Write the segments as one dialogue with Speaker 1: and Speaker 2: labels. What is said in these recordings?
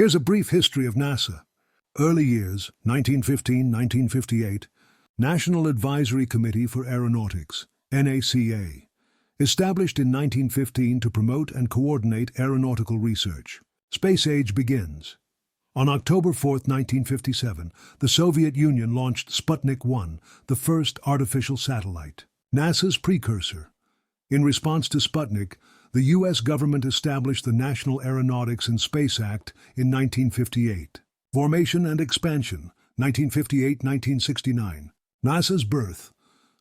Speaker 1: Here's a brief history of NASA. Early years, 1915-1958, National Advisory Committee for Aeronautics, NACA, established in 1915 to promote and coordinate aeronautical research. Space age begins. On October 4, 1957, the Soviet Union launched Sputnik 1, the first artificial satellite, NASA's precursor. In response to Sputnik, the U.S. government established the National Aeronautics and Space Act in 1958. Formation and expansion, 1958-1969. NASA's birth.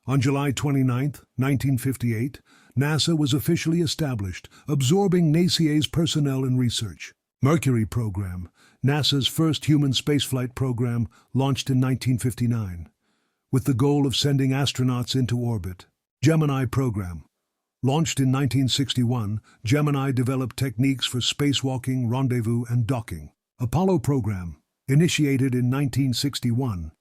Speaker 1: On July 29, 1958, NASA was officially established, absorbing NACA's personnel and research. Mercury program, NASA's first human spaceflight program, launched in 1959, with the goal of sending astronauts into orbit. Gemini program. Launched in 1961, Gemini developed techniques for spacewalking, rendezvous, and docking. Apollo program. Initiated in 1961,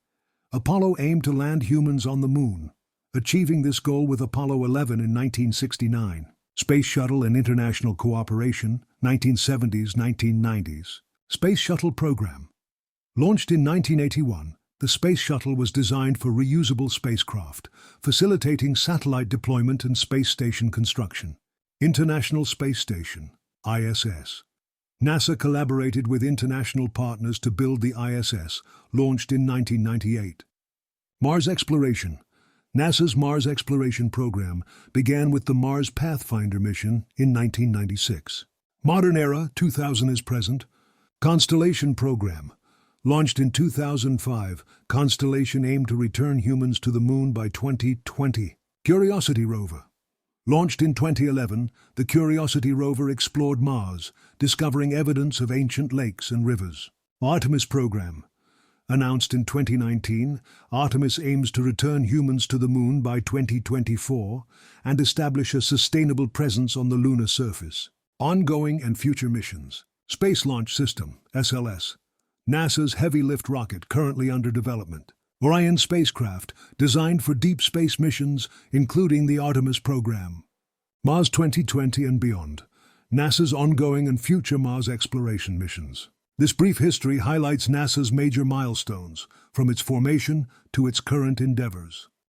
Speaker 1: Apollo aimed to land humans on the Moon, achieving this goal with Apollo 11 in 1969. Space Shuttle and International Cooperation, 1970s-1990s. Space Shuttle Program. Launched in 1981, the Space Shuttle was designed for reusable spacecraft, facilitating satellite deployment and space station construction. International Space Station, ISS. NASA collaborated with international partners to build the ISS, launched in 1998. Mars exploration. NASA's Mars exploration program began with the Mars Pathfinder mission in 1996. Modern era, 2000 is present. Constellation program. Launched in 2005, Constellation aimed to return humans to the Moon by 2020. Curiosity rover. Launched in 2011, the Curiosity rover explored Mars, discovering evidence of ancient lakes and rivers. Artemis program. Announced in 2019, Artemis aims to return humans to the Moon by 2024 and establish a sustainable presence on the lunar surface. Ongoing and future missions. Space Launch System, SLS. NASA's heavy lift rocket currently under development. Orion spacecraft, designed for deep space missions, including the Artemis program. Mars 2020 and beyond. NASA's ongoing and future Mars exploration missions. This brief history highlights NASA's major milestones, from its formation to its current endeavors.